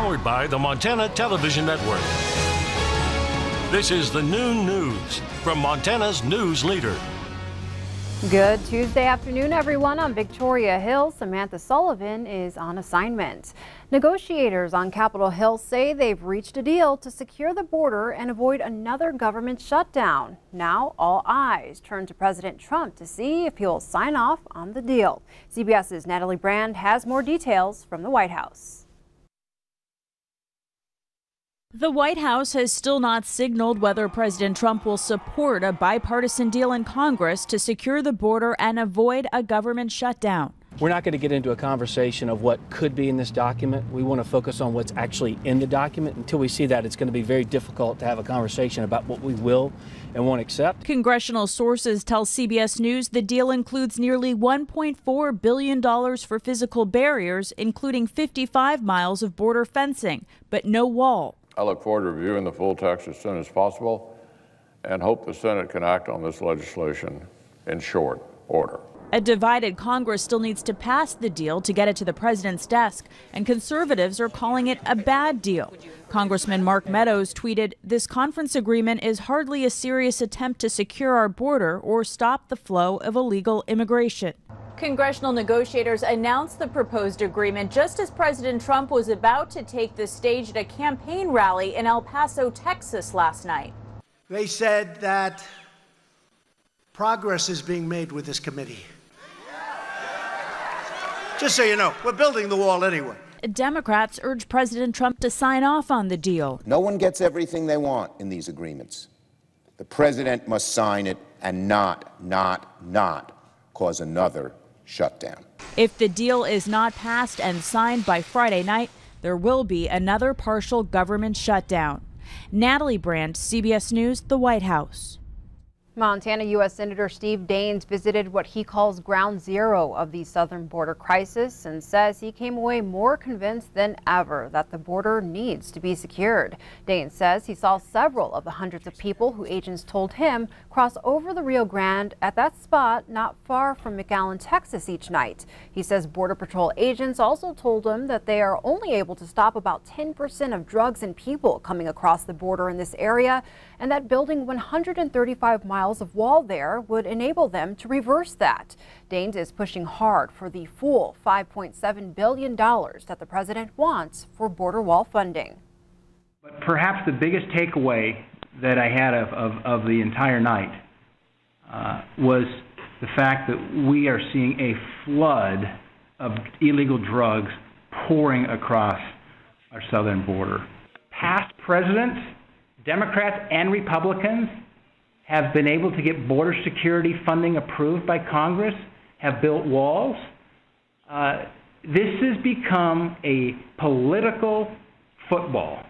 Powered by the Montana Television Network. This is the Noon News from Montana's news leader. Good Tuesday afternoon, everyone. On Victoria Hill, Samantha Sullivan is on assignment. Negotiators on Capitol Hill say they've reached a deal to secure the border and avoid another government shutdown. Now all eyes turn to President Trump to see if he'll sign off on the deal. CBS's Natalie Brand has more details from the White House. The White House has still not signaled whether President Trump will support a bipartisan deal in Congress to secure the border and avoid a government shutdown. We're not going to get into a conversation of what could be in this document. We want to focus on what's actually in the document. Until we see that, it's going to be very difficult to have a conversation about what we will and won't accept. Congressional sources tell CBS News the deal includes nearly $1.4 billion for physical barriers, including 55 miles of border fencing, but no wall. I look forward to reviewing the full text as soon as possible and hope the Senate can act on this legislation in short order. A divided Congress still needs to pass the deal to get it to the president's desk, and conservatives are calling it a bad deal. Congressman Mark Meadows tweeted, "This conference agreement is hardly a serious attempt to secure our border or stop the flow of illegal immigration." Congressional negotiators announced the proposed agreement just as President Trump was about to take the stage at a campaign rally in El Paso, Texas last night. They said that progress is being made with this committee. Just so you know, we're building the wall anyway. Democrats urge President Trump to sign off on the deal. No one gets everything they want in these agreements. The president must sign it and not cause another shutdown. If the deal is not passed and signed by Friday night, there will be another partial government shutdown. Natalie Brand, CBS News, the White House. Montana U.S. Senator Steve Daines visited what he calls ground zero of the southern border crisis and says he came away more convinced than ever that the border needs to be secured. Daines says he saw several of the hundreds of people who agents told him cross over the Rio Grande at that spot not far from McAllen, Texas each night. He says Border Patrol agents also told him that they are only able to stop about 10% of drugs and people coming across the border in this area, and that building 135 miles of wall there would enable them to reverse that. Daines is pushing hard for the full $5.7 billion that the president wants for border wall funding. But perhaps the biggest takeaway that I had of the entire night was the fact that we are seeing a flood of illegal drugs pouring across our southern border. Past presidents, Democrats and Republicans, have been able to get border security funding approved by Congress, have built walls. This has become a political football.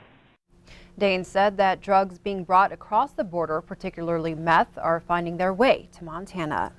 Daines said that drugs being brought across the border, particularly meth, are finding their way to Montana.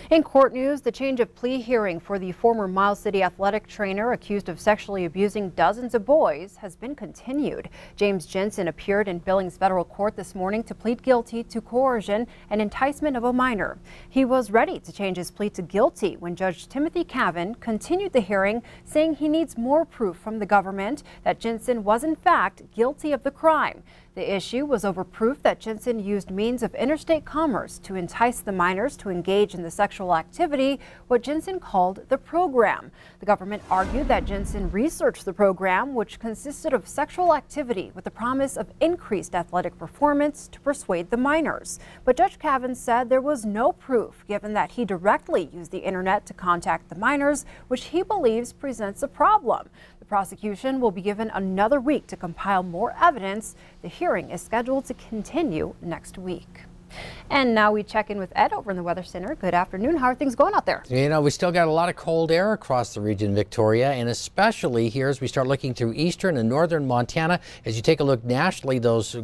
In court news, the change of plea hearing for the former Miles City athletic trainer accused of sexually abusing dozens of boys has been continued. James Jensen appeared in Billings federal court this morning to plead guilty to coercion and enticement of a minor. He was ready to change his plea to guilty when Judge Timothy Cavan continued the hearing, saying he needs more proof from the government that Jensen was in fact guilty of the crime. The issue was over proof that Jensen used means of interstate commerce to entice the minors to engage in the sexual activity, what Jensen called the program. The government argued that Jensen researched the program, which consisted of sexual activity with the promise of increased athletic performance to persuade the minors. But Judge Cavan said there was no proof, given that he directly used the internet to contact the minors, which he believes presents a problem. The prosecution will be given another week to compile more evidence. The hearing is scheduled to continue next week. And now we check in with Ed over in the Weather Center. Good afternoon. How are things going out there? You know, we still got a lot of cold air across the region, Victoria, and especially here as we start looking through eastern and northern Montana. As you take a look nationally, those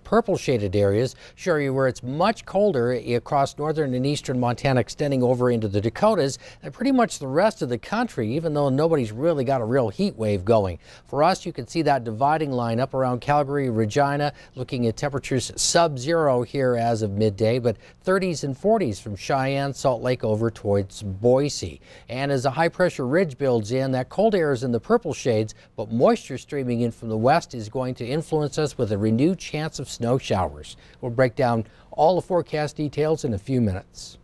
purple shaded areas show you where it's much colder across northern and eastern Montana, extending over into the Dakotas and pretty much the rest of the country, even though nobody's really got a real heat wave going. For us, you can see that dividing line up around Calgary, Regina, looking at temperatures sub-zero here as as of midday, but 30s and 40s from Cheyenne, Salt Lake over towards Boise. And as a high-pressure ridge builds in, that cold air is in the purple shades, but moisture streaming in from the west is going to influence us with a renewed chance of snow showers. We'll break down all the forecast details in a few minutes.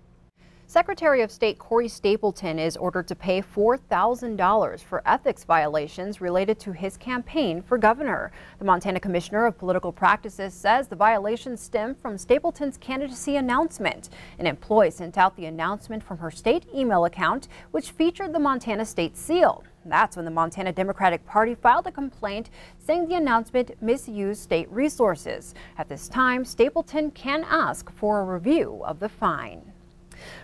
Secretary of State Corey Stapleton is ordered to pay $4,000 for ethics violations related to his campaign for governor. The Montana Commissioner of Political Practices says the violations stem from Stapleton's candidacy announcement. An employee sent out the announcement from her state email account, which featured the Montana state seal. That's when the Montana Democratic Party filed a complaint saying the announcement misused state resources. At this time, Stapleton can ask for a review of the fine.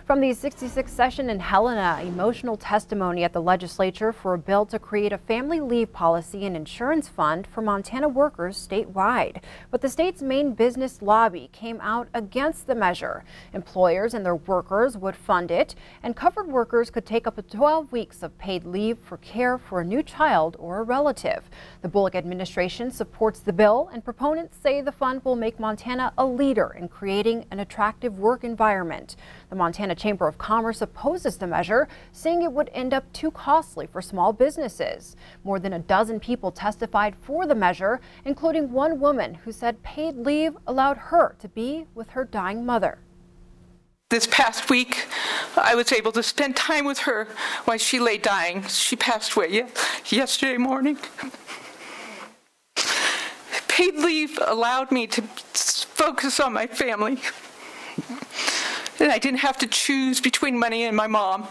From the 66th session in Helena, emotional testimony at the legislature for a bill to create a family leave policy and insurance fund for Montana workers statewide. But the state's main business lobby came out against the measure. Employers and their workers would fund it, and covered workers could take up to 12 weeks of paid leave for care for a new child or a relative. The Bullock administration supports the bill, and proponents say the fund will make Montana a leader in creating an attractive work environment. The Montana Chamber of Commerce opposes the measure, saying it would end up too costly for small businesses. More than a dozen people testified for the measure, including one woman who said paid leave allowed her to be with her dying mother. This past week, I was able to spend time with her while she lay dying. She passed away yesterday morning. Paid leave allowed me to focus on my family. And I didn't have to choose between money and my mom.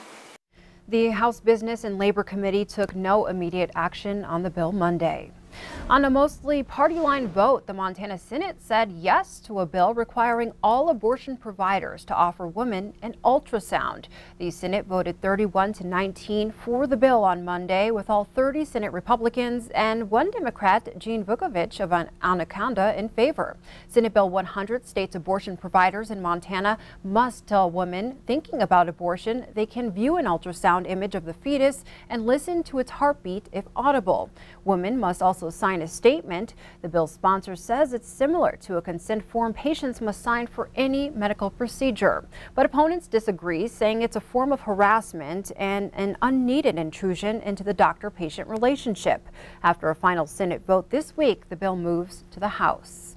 The House Business and Labor Committee took no immediate action on the bill Monday. On a mostly party line vote, the Montana Senate said yes to a bill requiring all abortion providers to offer women an ultrasound. The Senate voted 31-19 for the bill on Monday, with all 30 Senate Republicans and one Democrat, Gene Vukovich of Anaconda, in favor. Senate Bill 100 states abortion providers in Montana must tell women thinking about abortion they can view an ultrasound image of the fetus and listen to its heartbeat if audible. Women must also sign a statement. The bill's sponsor says it's similar to a consent form patients must sign for any medical procedure. But opponents disagree, saying it's a form of harassment and an unneeded intrusion into the doctor-patient relationship. After a final Senate vote this week, the bill moves to the House.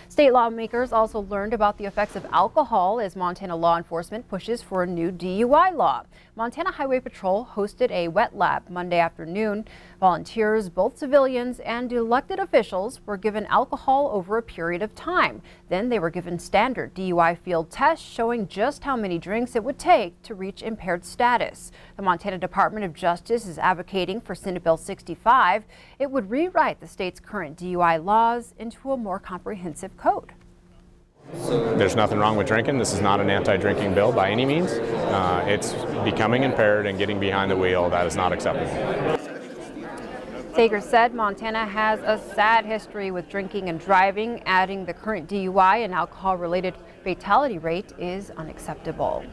State lawmakers also learned about the effects of alcohol as Montana law enforcement pushes for a new DUI law. Montana Highway Patrol hosted a wet lab Monday afternoon. Volunteers, both civilians and elected officials, were given alcohol over a period of time. Then they were given standard DUI field tests showing just how many drinks it would take to reach impaired status. The Montana Department of Justice is advocating for Senate Bill 65. It would rewrite the state's current DUI laws into a more comprehensive code. There's nothing wrong with drinking. This is not an anti-drinking bill by any means. It's becoming impaired and getting behind the wheel. That is not acceptable. Sager said Montana has a sad history with drinking and driving, adding the current DUI and alcohol-related fatality rate is unacceptable.